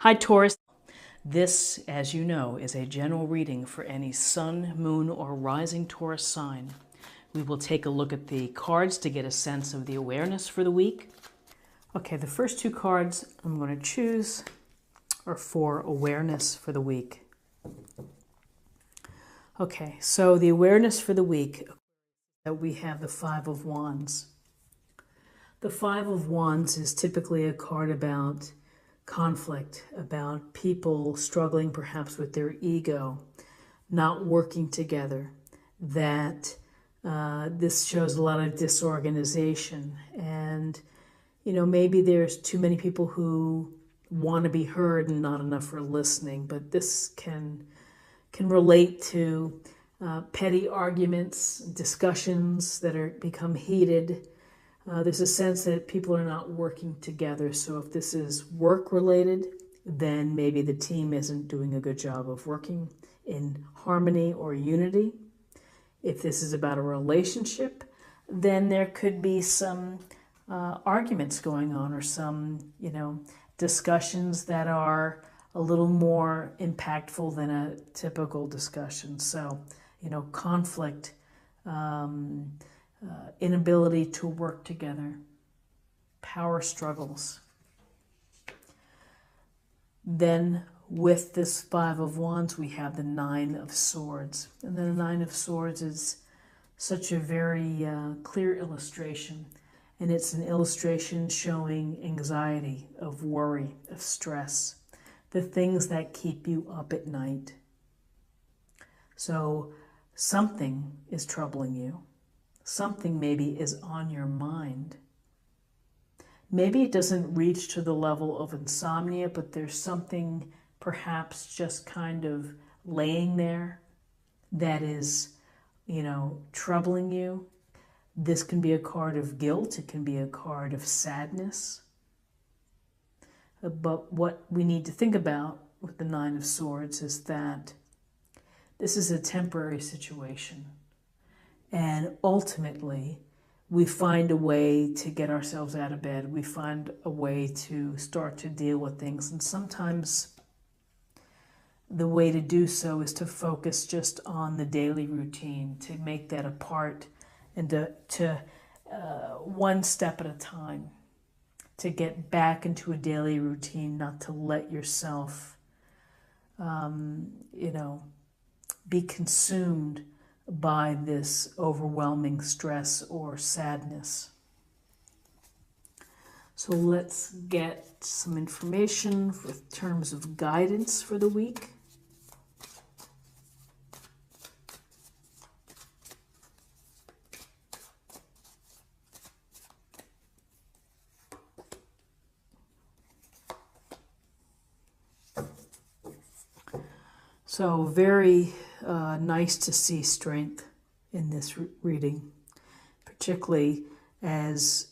Hi, Taurus. This, as you know, is a general reading for any sun, moon, or rising Taurus sign. We will take a look at the cards to get a sense of the awareness for the week. Okay, the first two cards I'm going to choose are for awareness for the week. Okay, so the awareness for the week, that we have the Five of Wands. The Five of Wands is typically a card about conflict, about people struggling perhaps with their ego, not working together, that this shows a lot of disorganization. And, maybe there's too many people who want to be heard and not enough are listening, but this can relate to petty arguments, discussions that become heated. There's a sense that people are not working together. So if this is work related, then maybe the team isn't doing a good job of working in harmony or unity. If this is about a relationship, then there could be some arguments going on, or some, discussions that are a little more impactful than a typical discussion. So, conflict, inability to work together, power struggles. Then with this Five of Wands, we have the Nine of Swords. And then the Nine of Swords is such a very clear illustration. And it's an illustration showing anxiety, of worry, of stress, the things that keep you up at night. So something is troubling you. Something maybe is on your mind. Maybe it doesn't reach to the level of insomnia, but there's something perhaps just kind of laying there that is, troubling you. This can be a card of guilt. It can be a card of sadness. But what we need to think about with the Nine of Swords is that this is a temporary situation. And ultimately, we find a way to get ourselves out of bed. We find a way to start to deal with things. And sometimes the way to do so is to focus just on the daily routine, to make that a part, and to one step at a time, to get back into a daily routine, not to let yourself, be consumed by this overwhelming stress or sadness. So let's get some information with terms of guidance for the week. So very nice to see strength in this reading, particularly as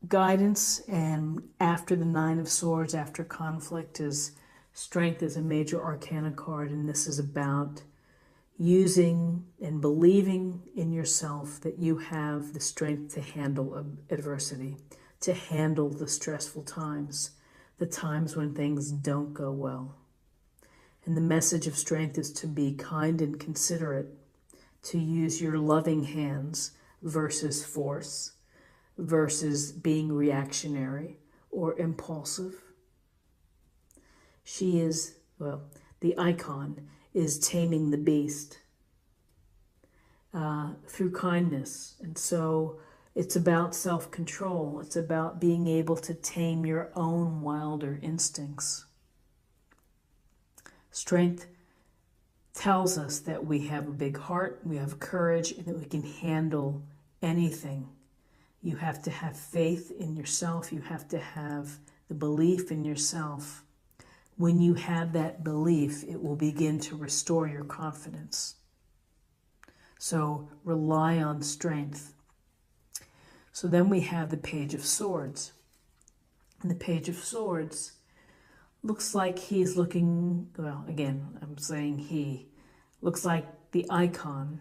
guidance, and after the Nine of Swords, after conflict, is strength is a major arcana card, and this is about using and believing in yourself that you have the strength to handle adversity, to handle the stressful times, the times when things don't go well. And the message of strength is to be kind and considerate, to use your loving hands versus force, versus being reactionary or impulsive. The icon is taming the beast through kindness. And so it's about self-control. It's about being able to tame your own wilder instincts. Strength tells us that we have a big heart, we have courage, and that we can handle anything. You have to have faith in yourself. You have to have the belief in yourself. When you have that belief, it will begin to restore your confidence. So rely on strength. So then we have the Page of Swords. And the Page of Swords looks like he's looking, well, again, I'm saying he, looks like the icon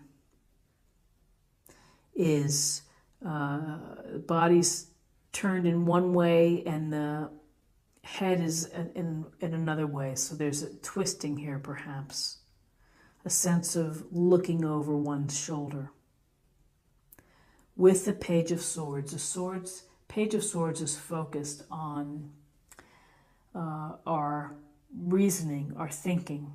is body's turned in one way and the Head is in another way, so there's a twisting here perhaps. A sense of looking over one's shoulder. With the Page of Swords, Page of Swords is focused on our reasoning, our thinking,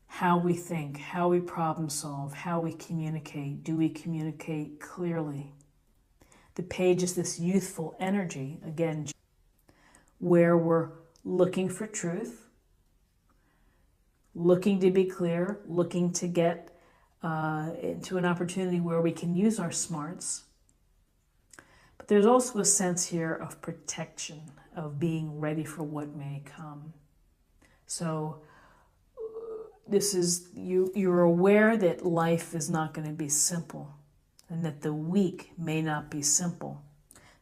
how we think, how we problem solve, how we communicate. Do we communicate clearly? The Page is this youthful energy, again, where we're looking for truth, looking to be clear, looking to get into an opportunity where we can use our smarts. But there's also a sense here of protection, of being ready for what may come. So this is, you're aware that life is not going to be simple and that the week may not be simple.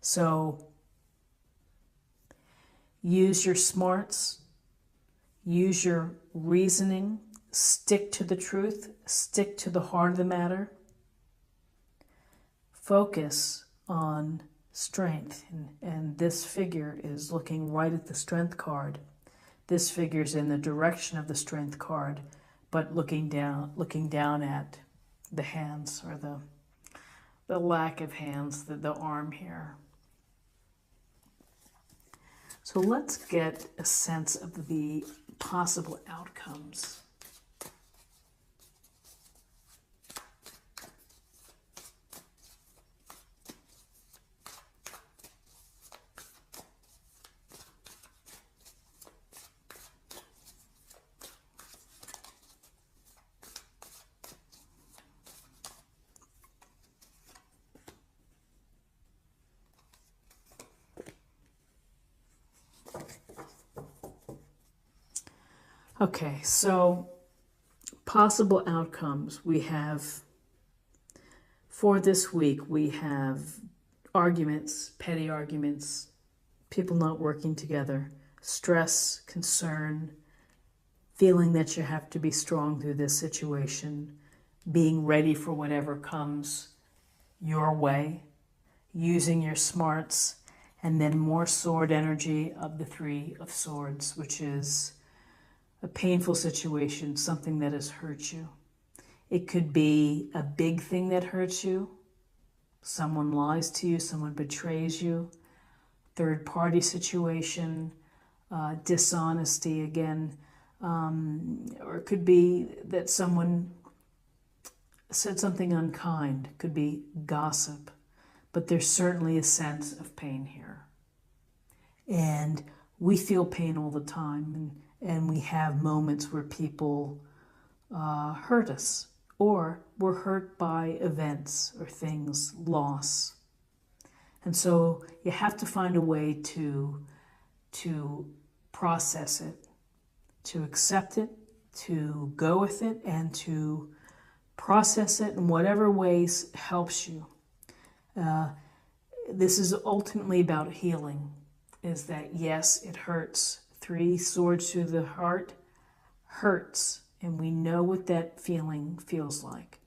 So use your smarts, use your reasoning, stick to the truth, stick to the heart of the matter. Focus on strength. And this figure is looking right at the Strength card. This figure is in the direction of the Strength card, but looking down at the hands, or the lack of hands, the arm here. So let's get a sense of the possible outcomes. Okay, so possible outcomes. We have, for this week, we have arguments, petty arguments, people not working together, stress, concern, feeling that you have to be strong through this situation, being ready for whatever comes your way, using your smarts, and then more sword energy of the Three of Swords, which is a painful situation, something that has hurt you. It could be a big thing that hurts you. Someone lies to you, someone betrays you. Third-party situation, dishonesty again. Or it could be that someone said something unkind. It could be gossip. But there's certainly a sense of pain here. And we feel pain all the time. And we have moments where people hurt us, or we're hurt by events or things, loss. And so you have to find a way to process it, to accept it, to go with it, and to process it in whatever ways helps you. This is ultimately about healing, is that yes, it hurts. Three swords through the heart hurts, and we know what that feeling feels like.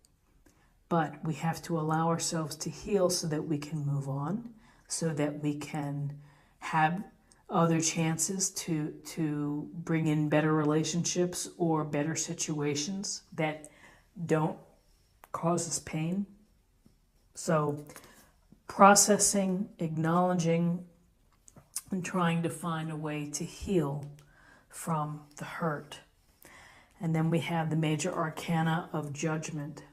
But we have to allow ourselves to heal so that we can move on, so that we can have other chances to bring in better relationships or better situations that don't cause us pain. So processing, acknowledging, and trying to find a way to heal from the hurt. And then we have the major arcana of Judgment.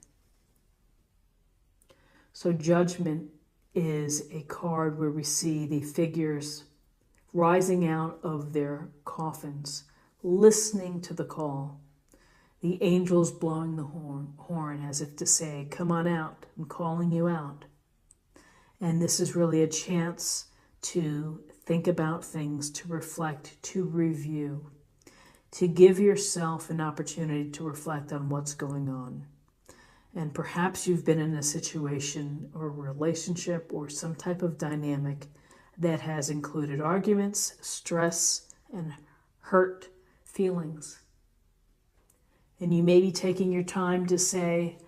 So Judgment is a card where we see the figures rising out of their coffins, listening to the call. The angels blowing the horn as if to say, come on out, I'm calling you out. And this is really a chance to think about things, to reflect, to review, to give yourself an opportunity to reflect on what's going on. And perhaps you've been in a situation or a relationship or some type of dynamic that has included arguments, stress, and hurt feelings. And you may be taking your time to say,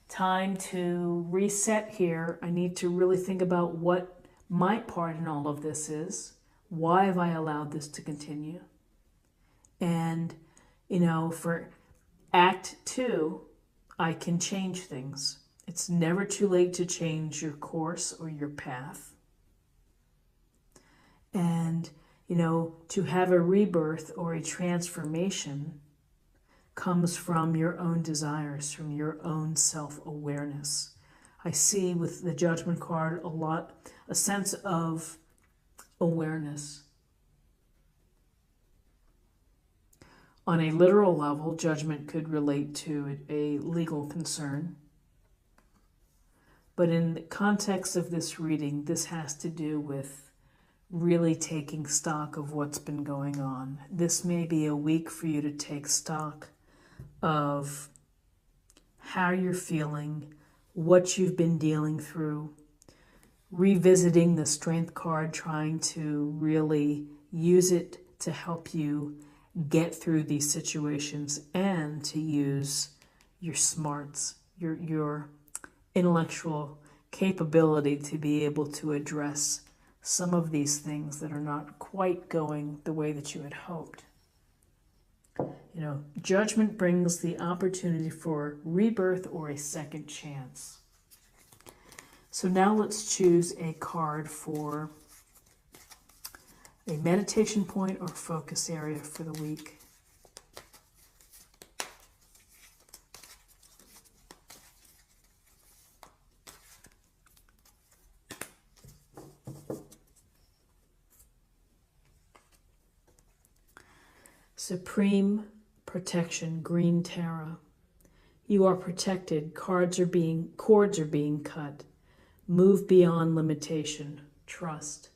time to reset here. I need to really think about what my part in all of this is. Why have I allowed this to continue? And, you know, for Act 2, I can change things. It's never too late to change your course or your path. And, you know, to have a rebirth or a transformation comes from your own desires, from your own self-awareness. I see with the Judgment card a sense of awareness. On a literal level, judgment could relate to a legal concern. But in the context of this reading, this has to do with really taking stock of what's been going on. This may be a week for you to take stock of how you're feeling, what you've been dealing through, revisiting the Strength card, trying to really use it to help you get through these situations and to use your smarts, your intellectual capability to be able to address some of these things that are not quite going the way that you had hoped. You know, judgment brings the opportunity for rebirth or a second chance. So now let's choose a card for a meditation point or focus area for the week. Supreme protection, green Tara. You are protected. Cords are being cut. Move beyond limitation. Trust.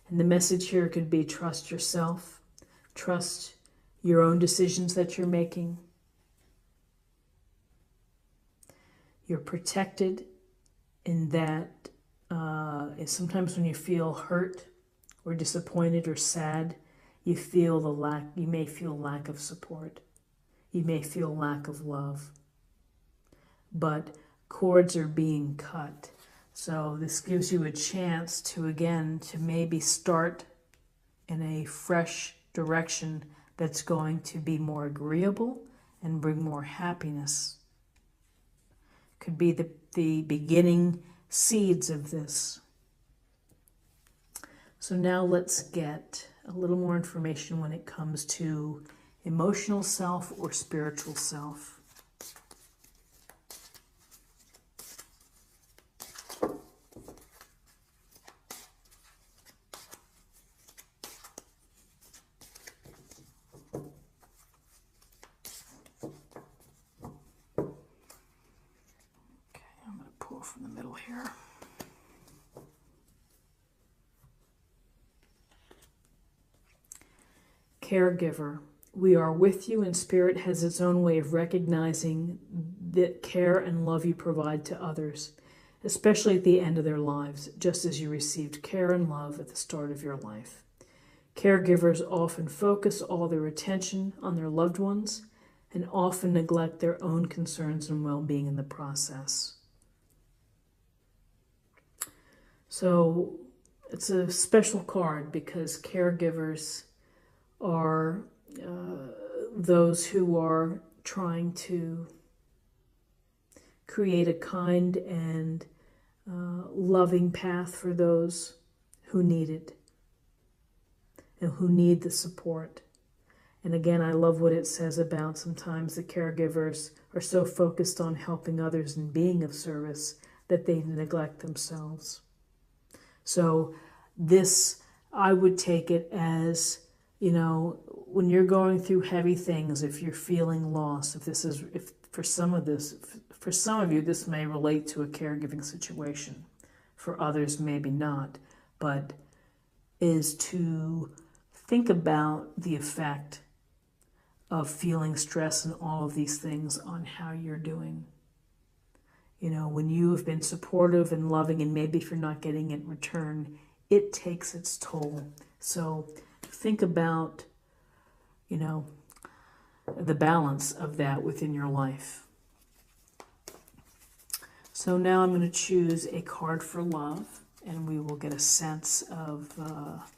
And the message here could be trust yourself. Trust your own decisions that you're making. You're protected in that sometimes when you feel hurt or disappointed or sad, you may feel lack of support. You may feel lack of love. But cords are being cut. So this gives you a chance to maybe start in a fresh direction that's going to be more agreeable and bring more happiness. Could be the beginning seeds of this. So now let's get a little more information when it comes to emotional self or spiritual self. From the middle here. Caregiver. We are with you, and Spirit has its own way of recognizing the care and love you provide to others, especially at the end of their lives, just as you received care and love at the start of your life. Caregivers often focus all their attention on their loved ones and often neglect their own concerns and well-being in the process. So it's a special card because caregivers are those who are trying to create a kind and loving path for those who need it and who need the support. And again, I love what it says about sometimes the caregivers are so focused on helping others and being of service that they neglect themselves. So this, I would take it as, you know, when you're going through heavy things, if you're feeling lost, if for some of you, this may relate to a caregiving situation. For others, maybe not, but is to think about the effect of feeling stress and all of these things on how you're doing. You know, when you have been supportive and loving, and maybe if you're not getting it in return, it takes its toll. So think about, you know, the balance of that within your life. So now I'm going to choose a card for love. and we will get a sense of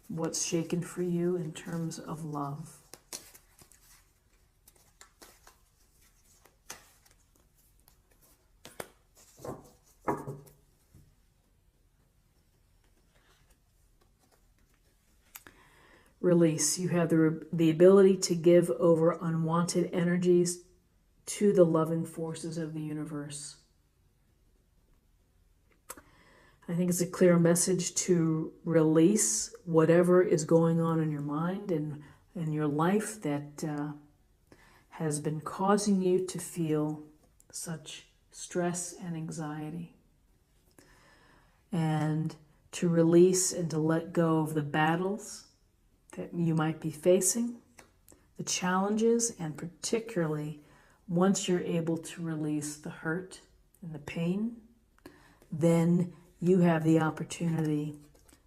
what's shaken for you in terms of love. Release. You have the ability to give over unwanted energies to the loving forces of the universe. I think it's a clear message to release whatever is going on in your mind and in your life that has been causing you to feel such stress and anxiety. And to release and to let go of the battles that you might be facing, the challenges, and particularly once you're able to release the hurt and the pain, then you have the opportunity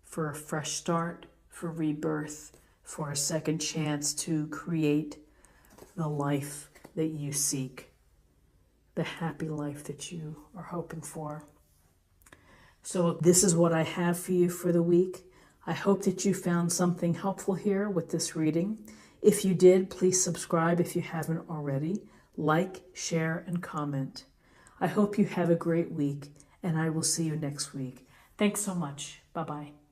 for a fresh start, for rebirth, for a second chance to create the life that you seek, the happy life that you are hoping for. So this is what I have for you for the week. I hope that you found something helpful here with this reading. If you did, please subscribe if you haven't already. Like, share, and comment. I hope you have a great week, and I will see you next week. Thanks so much. Bye-bye.